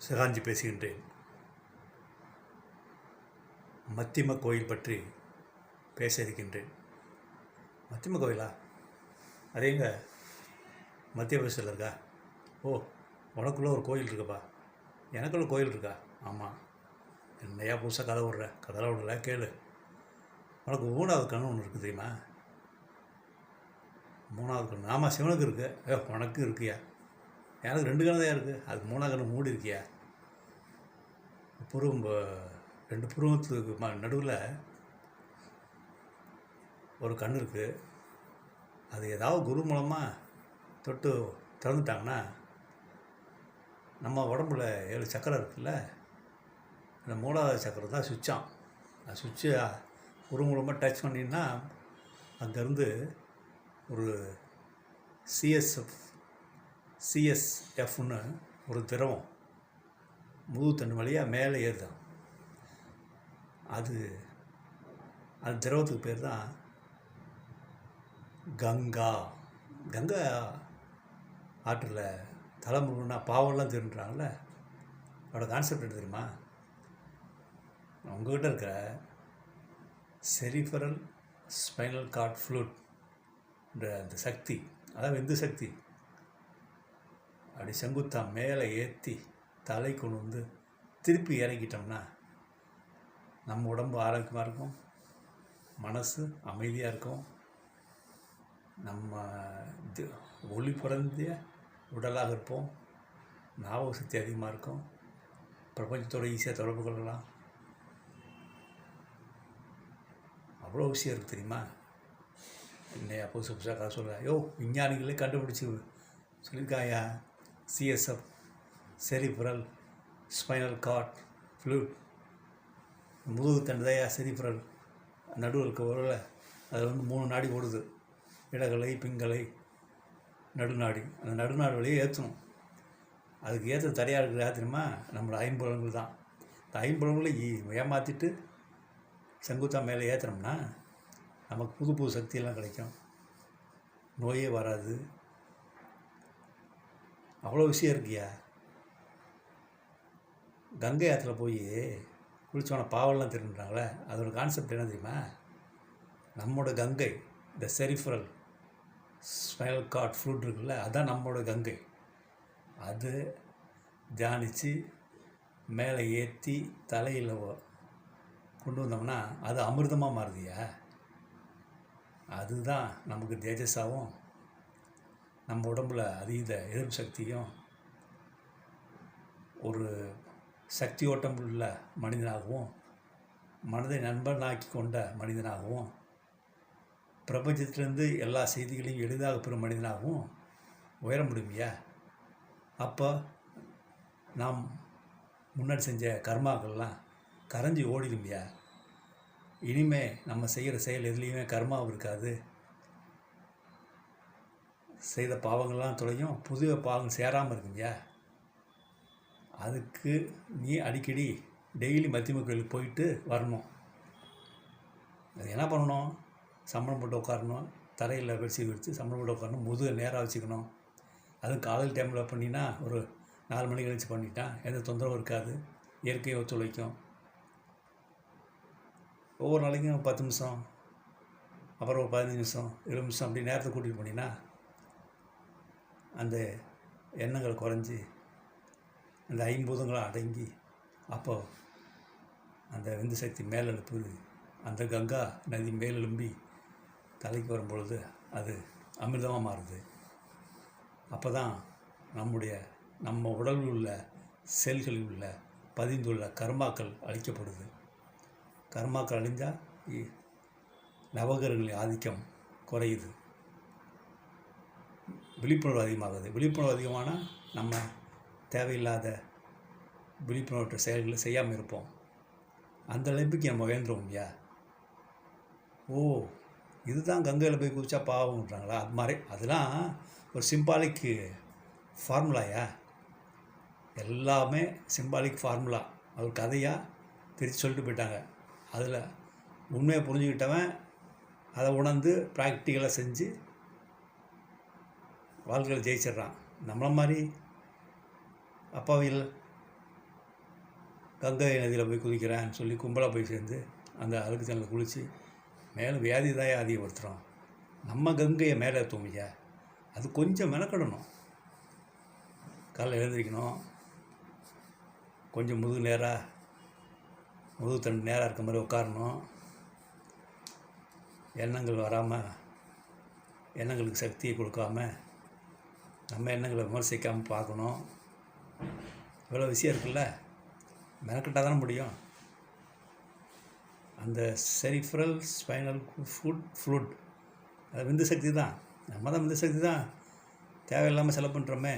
சிராஞ்சி பேசுகின்றேன். மத்திம கோயில் பற்றி பேச இருக்கின்றேன். மத்திம கோயிலா? அது எங்க மத்திய பிரதேசத்தில் இருக்கா? ஓ, உனக்குள்ளே ஒரு கோயில் இருக்குப்பா. எனக்குள்ள கோயில் இருக்கா? ஆமாம். என்னையா புதுசாக கதை விடுற? கதெல்லாம் விடல, கேளு. உனக்கு 3வது கண்ணு ஒன்று இருக்குது தெரியுமா? 3வது கண்ணு. ஆமாம், சிவனுக்கு இருக்குது. உனக்கு இருக்கியா? எனக்கு 2 கண்ணு தான் இருக்குது. அதுக்கு 3வது கண்ணு மூடி இருக்கியா? புருவம் 2 புருவத்துக்கு நடுவில் ஒரு கண் இருக்குது. அது ஏதாவது குரு மூலமாக தொட்டு திறந்துட்டாங்கன்னா நம்ம உடம்புல 7 சக்கரம் இருக்குல்ல, அந்த 3வது சக்கரம் தான் சுவிட்சாம். அந்த சுவிட்சு குரு மூலமாக டச் பண்ணின்னா அங்கேருந்து ஒரு சிஎஸ்எஃப்னு ஒரு திரவம் முதுகுத்தண்டு வழியாக மேலே ஏறுதான். அது திரவத்துக்கு பேர் தான் கங்கா. கங்கா ஆற்றில் தலைமுறைனா பாவம்லாம் திருன்றாங்கள்ல, அதோட கான்செப்ட் என்ன தெரியுமா? உங்கள்கிட்ட இருக்கிற செரிஃபரல் ஸ்பைனல் கார்ட் ஃப்ளூட் அந்த சக்தி, அதாவது விந்து சக்தி, அப்படி செங்குத்தா மேலே ஏற்றி தலை கொண்டு வந்து திருப்பி இறக்கிட்டோம்னா நம்ம உடம்பு ஆரோக்கியமாக இருக்கும், மனசு அமைதியாக இருக்கும், நம்ம ஒளி பிறந்திய உடலாக இருப்போம், ஞாபக சக்தி அதிகமாக இருக்கும், பிரபஞ்சத்தோடு ஈஸியாக தொடர்பு கொள்ளலாம். அவ்வளோ விஷயம் இருக்குது தெரியுமா? என்னையா புதுசு புதுசாக கதை சொல்ல? விஞ்ஞானிகளே கண்டுபிடிச்சி சொல்லியிருக்காயா. சிஎஸ்எஃப், செரிஃபரல் ஸ்பைனல் கார்ட் ஃப்ளூட், முதுகு தண்டுதையா செரிஃபரல் நடுவில் இருக்க உரல, அதில் 3 நாடி ஓடுது. இடகலை, பிங்களை, நடுநாடி. அந்த நடுநாடு வழியே ஏற்றணும். அதுக்கு ஏற்ற தடையாக இருக்கிற தெரியுமா? நம்மளோட 5 புலன்கள் தான். இந்த 5 புலன்களை ஏமாற்றிட்டு செங்குத்தா மேலே ஏற்றுனோம்னா நமக்கு புது புது சக்தியெல்லாம் கிடைக்கும், நோயே வராது. அவ்வளோ விஷயம் இருக்கியா. கங்கை ஆற்றுல போய் குளித்தோன்னா பாவெல்லாம் திருன்றாங்களே, அதோட கான்செப்ட் என்ன தெரியுமா? நம்மளோட கங்கை, இந்த செரிஃபரல் ஸ்பைனல் கார்ட் ஃப்ளூட் இருக்குல்ல, அதுதான் நம்மளோட கங்கை. அது தியானித்து மேலே ஏற்றி தலையில் கொண்டு வந்தோம்னா அது அமிர்தமாக மாறுதியா. அதுதான் நமக்கு தேஜஸாகவும், நம்ம உடம்புல அதீத எதிர்ப்பு சக்தியும், ஒரு சக்தி ஓட்டம் உள்ள மனிதனாகவும், மனதை நண்பனாக்கி கொண்ட மனிதனாகவும், பிரபஞ்சத்திலிருந்து எல்லா செய்திகளையும் எளிதாக பெறும் மனிதனாகவும் உயர முடியுமையா. அப்போ நாம் முன்னாடி செஞ்ச கர்மாக்கள்லாம் கரைஞ்சி ஓடிடுமையா. இனிமே நம்ம செய்கிற செயல் எதுலேயுமே கர்மாவும் இருக்காது. செய்த பாவங்கள்லாம் தொலையும், புதிய பாவங்கள் சேராமல் இருக்குங்கய்யா. அதுக்கு நீ அடிக்கடி டெய்லி மத்தியம கோயிலுக்கு போயிட்டு வரணும். அது என்ன பண்ணணும்? சம்பளம் போட்டு உட்காரணும், தரையில் பெட்ஷீட் விரித்து சம்பளம் போட்டு உட்காரணும், முதுகை நேராக வச்சுக்கணும். அதுவும் காலையில் டைமில் பண்ணினா ஒரு 4 மணி கழிச்சு பண்ணிட்டா எந்த தொந்தரவும் இருக்காது, இயற்கையை ஒத்துழைக்கும். ஒவ்வொரு நாளைக்கும் 10 நிமிஷம், அப்புறம் ஒரு 15 நிமிஷம், 20 நிமிஷம் அப்படி நேரத்தை கூட்டிகிட்டு போனீங்கன்னா அந்த எண்ணங்கள் குறைஞ்சி அந்த 5 பூதங்களும் அடங்கி, அப்போ அந்த விந்து சக்தி மேலெழுப்புது. அந்த கங்கா நதி மேலெழும்பி தலைக்கு வரும்பொழுது அது அமிர்தமாக மாறுது. அப்போ தான் நம்ம உடலில் உள்ள செல்களில் உள்ள பதிந்துள்ள கர்மாக்கள் அழிக்கப்படுது. கர்மாக்கள் அழிஞ்சால் நவகிரகங்களின் ஆதிக்கம் குறையுது, விழிப்புணர்வு அதிகமாகுது. விழிப்புணர்வு அதிகமானால் நம்ம தேவையில்லாத விழிப்புணர்வு செயல்களை செய்யாமல் இருப்போம். அந்த அளவுக்கு நம்ம உயர்ந்துருவோம் ஐயா. ஓ, இதுதான் கங்கையில் போய் குதிச்சா பாவம்ன்றாங்களா? அது மாதிரி அதெல்லாம் ஒரு சிம்பாலிக் ஃபார்முலாயா. எல்லாமே சிம்பாலிக் ஃபார்முலா. அது ஒரு கதையாக பிரித்து சொல்லிட்டு போயிட்டாங்க. அதில் உண்மையை புரிஞ்சுக்கிட்டவன் அதை உணர்ந்து ப்ராக்டிக்கலாக செஞ்சு வாழ்க்கையில் ஜெயிச்சிட்றான். நம்மளை மாதிரி அப்பாவிகள் கங்கை நதியில் போய் குதிக்கிறேன்னு சொல்லி கும்பலாக போய் சேர்ந்து அந்த அழுக்கு தண்ணியில் குளித்து மேலே வியாதி தான் அதிகப்படுத்துகிறோம். நம்ம கங்கையை மேலே ஏற்றுவோம்யா, அது கொஞ்சம் மெனக்கிடணும். காலைல எழுந்திரிக்கணும், கொஞ்சம் முதுகு தண்டு நேராக இருக்க மாதிரி உட்காரணும், எண்ணங்கள் வராமல், எண்ணங்களுக்கு சக்தியை கொடுக்காம நம்ம எண்ணங்களை விமர்சிக்காமல் பார்க்கணும். இவ்வளோ விஷயம் இருக்குல்ல, மெனக்கிட்டால் தானே முடியும். அந்த செரிப்ரல் ஸ்பைனல் ஃப்ளூட் அது விந்து சக்தி தான். நம்ம தான் விந்து சக்தி தான் தேவையில்லாமல் செலவு பண்ணுறோமே.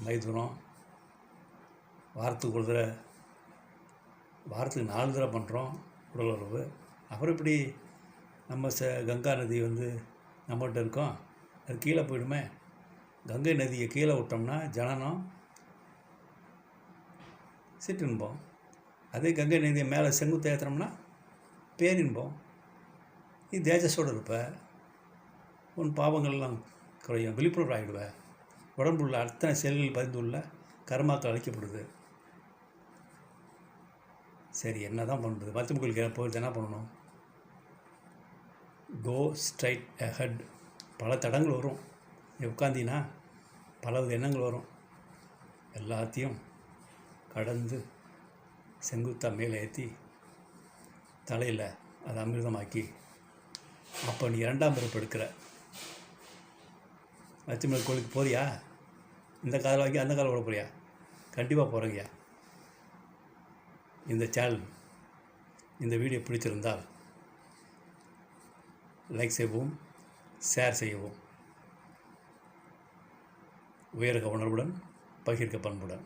மைதுனம் வாரத்துக்கு 4 தடவை பண்ணுறோம் உடல் உறவு. அப்புறம் இப்படி நம்ம கங்கா நதி நம்மகிட்ட இருக்கோம், அது கீழே போயிடுமே. கங்கை நதியை கீழே விட்டோம்னா ஜனனம் சிற்றின்போம். அதே கங்கை நதியை மேலே செங்குத்து ஏற்றுனோம்னா பேரின்போம். நீ தேஜஸோடு இருப்ப, உன் பாவங்கள்லாம் குறையும், விழிப்புணர்வு ஆகிடுவேன். உடம்புள்ள அத்தனை செல்கள் பதிந்துள்ள கர்மாக்கள் அழிக்கப்படுது. சரி, என்ன தான் பண்ணுறது? மற்றவங்களுக்கு போகிறது என்ன பண்ணணும்? Go straight ahead. பல தடங்கள் வரும், நீ உட்காந்தினா பலவித எண்ணங்கள் வரும். எல்லாத்தையும் கடந்து செங்குத்தாக மேலே ஏற்றி தலையில் அதை அமிர்தமாக்கி அப்போ நீ 2ஆம் பிறப்பு எடுக்கிற. லட்சுமி கோயிலுக்கு போறியா? இந்த காதில் வாங்கி அந்த காதில் விட போறியா? கண்டிப்பாக போகிறீங்க. இந்த சேனல், இந்த வீடியோ பிடிச்சிருந்தால் லைக் செய்யவும், ஷேர் செய்யவும். உயர்க உணர்வுடன், பகிர்க பண்புடன்.